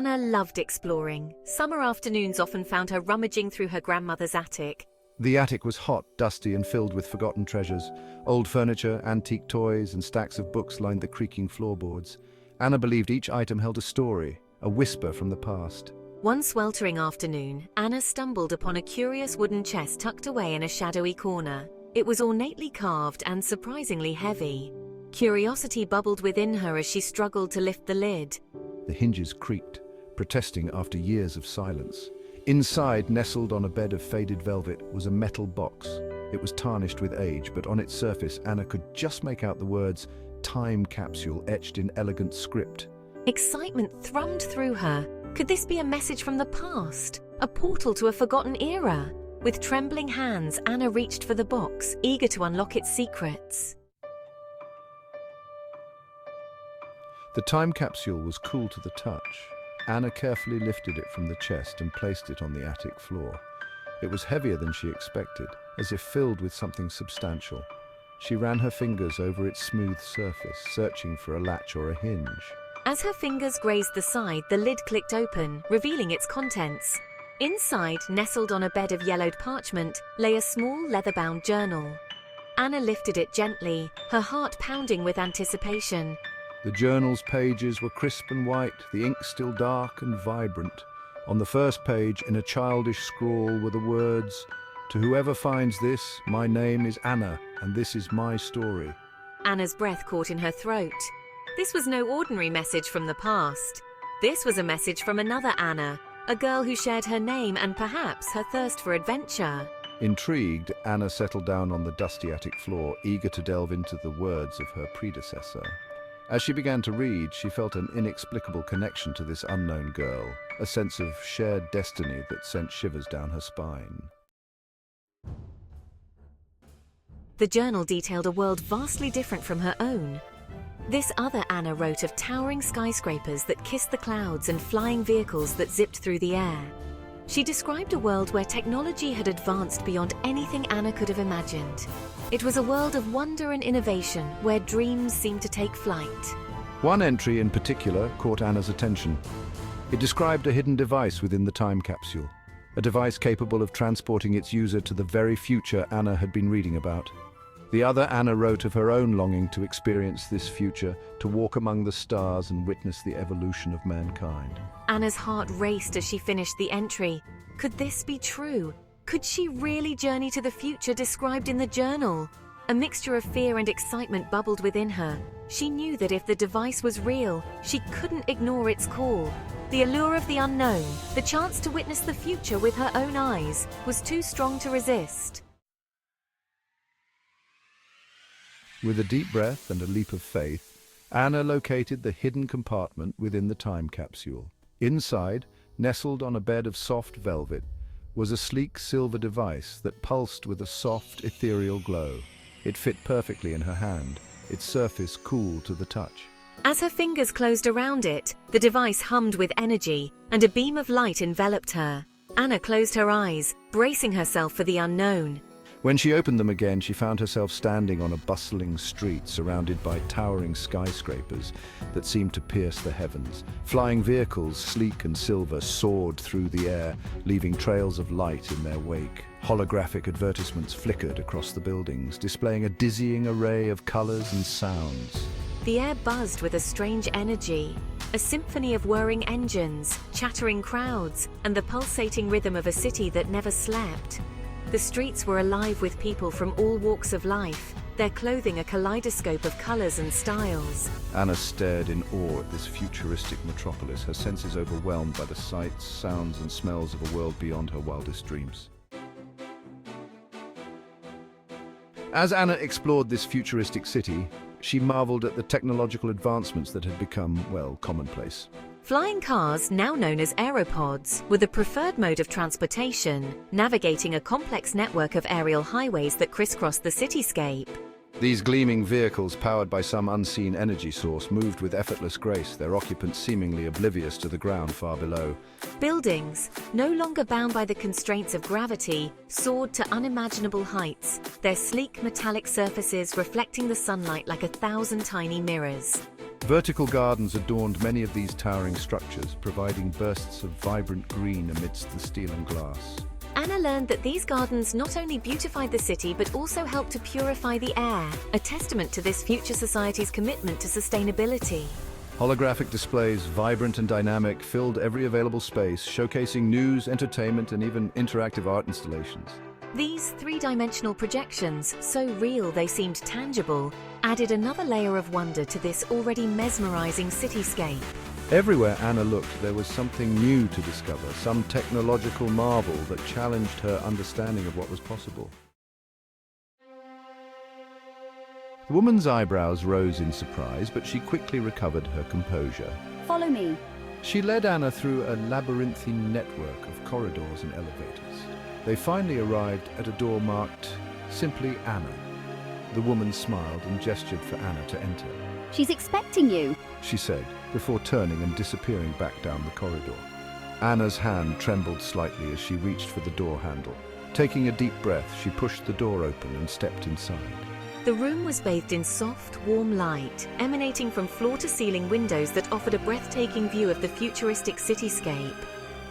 Anna loved exploring. Summer afternoons often found her rummaging through her grandmother's attic. The attic was hot, dusty, and filled with forgotten treasures. Old furniture, antique toys, and stacks of books lined the creaking floorboards. Anna believed each item held a story, a whisper from the past. One sweltering afternoon, Anna stumbled upon a curious wooden chest tucked away in a shadowy corner. It was ornately carved and surprisingly heavy. Curiosity bubbled within her as she struggled to lift the lid. The hinges creaked, protesting after years of silence. Inside, nestled on a bed of faded velvet, was a metal box. It was tarnished with age, but on its surface, Anna could just make out the words "Time Capsule" etched in elegant script. Excitement thrummed through her. Could this be a message from the past? A portal to a forgotten era? With trembling hands, Anna reached for the box, eager to unlock its secrets. The time capsule was cool to the touch. Anna carefully lifted it from the chest and placed it on the attic floor. It was heavier than she expected, as if filled with something substantial. She ran her fingers over its smooth surface, searching for a latch or a hinge. As her fingers grazed the side, the lid clicked open, revealing its contents. Inside, nestled on a bed of yellowed parchment, lay a small leather-bound journal. Anna lifted it gently, her heart pounding with anticipation. The journal's pages were crisp and white, the ink still dark and vibrant. On the first page, in a childish scrawl, were the words, "To whoever finds this, my name is Anna, and this is my story." Anna's breath caught in her throat. This was no ordinary message from the past. This was a message from another Anna, a girl who shared her name and perhaps her thirst for adventure. Intrigued, Anna settled down on the dusty attic floor, eager to delve into the words of her predecessor. As she began to read, she felt an inexplicable connection to this unknown girl, a sense of shared destiny that sent shivers down her spine. The journal detailed a world vastly different from her own. This other Anna wrote of towering skyscrapers that kissed the clouds and flying vehicles that zipped through the air. She described a world where technology had advanced beyond anything Anna could have imagined. It was a world of wonder and innovation where dreams seemed to take flight. One entry in particular caught Anna's attention. It described a hidden device within the time capsule, a device capable of transporting its user to the very future Anna had been reading about. The other Anna wrote of her own longing to experience this future, to walk among the stars and witness the evolution of mankind. Anna's heart raced as she finished the entry. Could this be true? Could she really journey to the future described in the journal? A mixture of fear and excitement bubbled within her. She knew that if the device was real, she couldn't ignore its call. The allure of the unknown, the chance to witness the future with her own eyes, was too strong to resist. With a deep breath and a leap of faith, Anna located the hidden compartment within the time capsule. Inside, nestled on a bed of soft velvet, was a sleek silver device that pulsed with a soft, ethereal glow. It fit perfectly in her hand, its surface cool to the touch. As her fingers closed around it, the device hummed with energy, and a beam of light enveloped her. Anna closed her eyes, bracing herself for the unknown. When she opened them again, she found herself standing on a bustling street surrounded by towering skyscrapers that seemed to pierce the heavens. Flying vehicles, sleek and silver, soared through the air, leaving trails of light in their wake. Holographic advertisements flickered across the buildings, displaying a dizzying array of colors and sounds. The air buzzed with a strange energy, a symphony of whirring engines, chattering crowds, and the pulsating rhythm of a city that never slept. The streets were alive with people from all walks of life, their clothing a kaleidoscope of colors and styles. Anna stared in awe at this futuristic metropolis, her senses overwhelmed by the sights, sounds, and smells of a world beyond her wildest dreams. As Anna explored this futuristic city, she marveled at the technological advancements that had become, well, commonplace. Flying cars, now known as aeropods, were the preferred mode of transportation, navigating a complex network of aerial highways that crisscrossed the cityscape. These gleaming vehicles, powered by some unseen energy source, moved with effortless grace, their occupants seemingly oblivious to the ground far below. Buildings, no longer bound by the constraints of gravity, soared to unimaginable heights, their sleek metallic surfaces reflecting the sunlight like 1,000 tiny mirrors. Vertical gardens adorned many of these towering structures, providing bursts of vibrant green amidst the steel and glass. Anna learned that these gardens not only beautified the city but also helped to purify the air, a testament to this future society's commitment to sustainability. Holographic displays, vibrant and dynamic, filled every available space, showcasing news, entertainment, and even interactive art installations. These three-dimensional projections, so real they seemed tangible, added another layer of wonder to this already mesmerizing cityscape. Everywhere Anna looked, there was something new to discover, some technological marvel that challenged her understanding of what was possible. The woman's eyebrows rose in surprise, but she quickly recovered her composure. Follow me. She led Anna through a labyrinthine network of corridors and elevators. They finally arrived at a door marked simply Anna. The woman smiled and gestured for Anna to enter. She's expecting you, she said, before turning and disappearing back down the corridor. Anna's hand trembled slightly as she reached for the door handle. Taking a deep breath, she pushed the door open and stepped inside. The room was bathed in soft, warm light, emanating from floor-to-ceiling windows that offered a breathtaking view of the futuristic cityscape.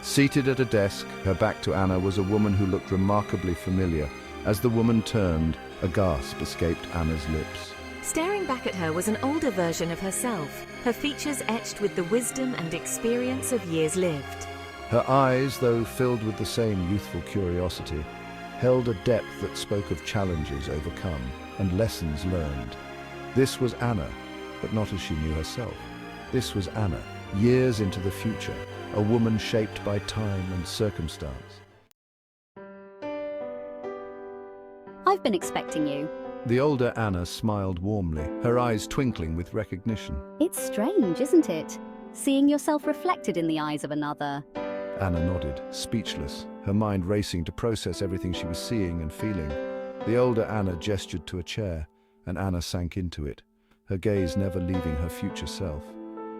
Seated at a desk, her back to Anna, was a woman who looked remarkably familiar. As the woman turned, a gasp escaped Anna's lips. Staring back at her was an older version of herself, her features etched with the wisdom and experience of years lived. Her eyes, though filled with the same youthful curiosity, held a depth that spoke of challenges overcome and lessons learned. This was Anna, but not as she knew herself. This was Anna, years into the future, a woman shaped by time and circumstance. I've been expecting you. The older Anna smiled warmly, her eyes twinkling with recognition. It's strange, isn't it? Seeing yourself reflected in the eyes of another. Anna nodded, speechless, her mind racing to process everything she was seeing and feeling. The older Anna gestured to a chair, and Anna sank into it, her gaze never leaving her future self.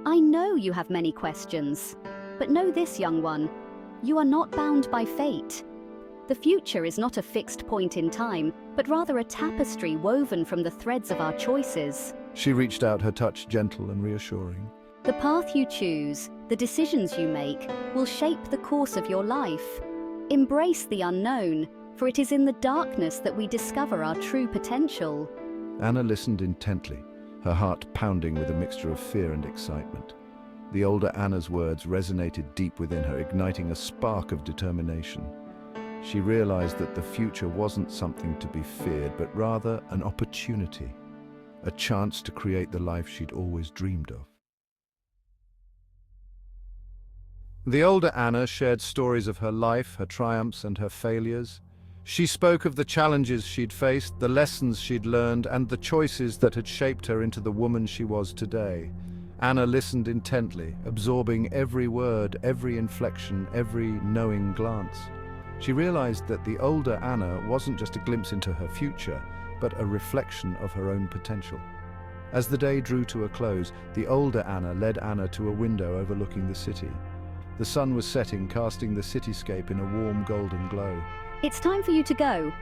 I know you have many questions, but know this, young one. You are not bound by fate. The future is not a fixed point in time, but rather a tapestry woven from the threads of our choices. She reached out, her touch gentle and reassuring. The path you choose, the decisions you make, will shape the course of your life. Embrace the unknown, for it is in the darkness that we discover our true potential. Anna listened intently, her heart pounding with a mixture of fear and excitement. The older Anna's words resonated deep within her, igniting a spark of determination. She realized that the future wasn't something to be feared, but rather an opportunity, a chance to create the life she'd always dreamed of. The older Anna shared stories of her life, her triumphs and her failures. She spoke of the challenges she'd faced, the lessons she'd learned, and the choices that had shaped her into the woman she was today. Anna listened intently, absorbing every word, every inflection, every knowing glance. She realized that the older Anna wasn't just a glimpse into her future, but a reflection of her own potential. As the day drew to a close, the older Anna led Anna to a window overlooking the city. The sun was setting, casting the cityscape in a warm golden glow. It's time for you to go.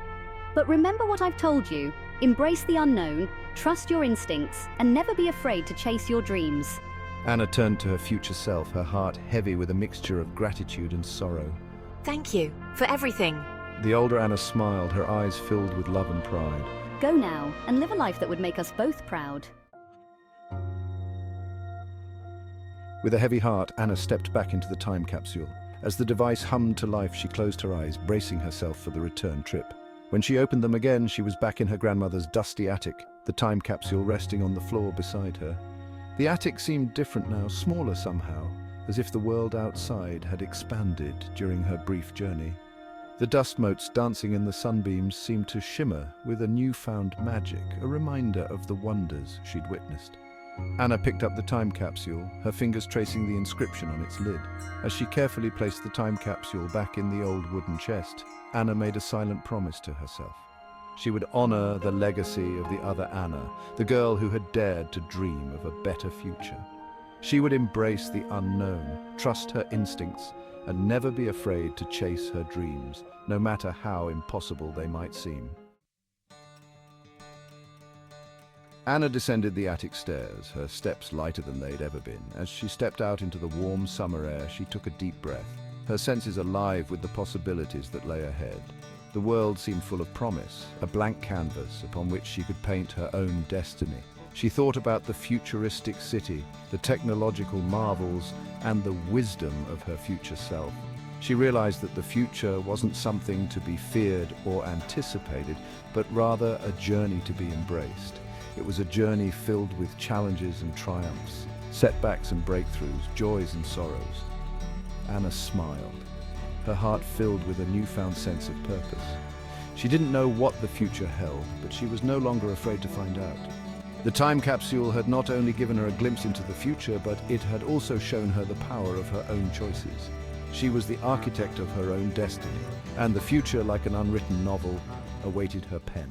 But remember what I've told you. Embrace the unknown, trust your instincts, and never be afraid to chase your dreams. Anna turned to her future self, her heart heavy with a mixture of gratitude and sorrow. Thank you for everything. The older Anna smiled, her eyes filled with love and pride. Go now and live a life that would make us both proud. With a heavy heart, Anna stepped back into the time capsule. As the device hummed to life, she closed her eyes, bracing herself for the return trip. When she opened them again, she was back in her grandmother's dusty attic, the time capsule resting on the floor beside her. The attic seemed different now, smaller somehow, as if the world outside had expanded during her brief journey. The dust motes dancing in the sunbeams seemed to shimmer with a newfound magic, a reminder of the wonders she'd witnessed. Anna picked up the time capsule, her fingers tracing the inscription on its lid. As she carefully placed the time capsule back in the old wooden chest, Anna made a silent promise to herself. She would honor the legacy of the other Anna, the girl who had dared to dream of a better future. She would embrace the unknown, trust her instincts, and never be afraid to chase her dreams, no matter how impossible they might seem. Anna descended the attic stairs, her steps lighter than they'd ever been. As she stepped out into the warm summer air, she took a deep breath, her senses alive with the possibilities that lay ahead. The world seemed full of promise, a blank canvas upon which she could paint her own destiny. She thought about the futuristic city, the technological marvels, and the wisdom of her future self. She realized that the future wasn't something to be feared or anticipated, but rather a journey to be embraced. It was a journey filled with challenges and triumphs, setbacks and breakthroughs, joys and sorrows. Anna smiled, her heart filled with a newfound sense of purpose. She didn't know what the future held, but she was no longer afraid to find out. The time capsule had not only given her a glimpse into the future, but it had also shown her the power of her own choices. She was the architect of her own destiny, and the future, like an unwritten novel, awaited her pen.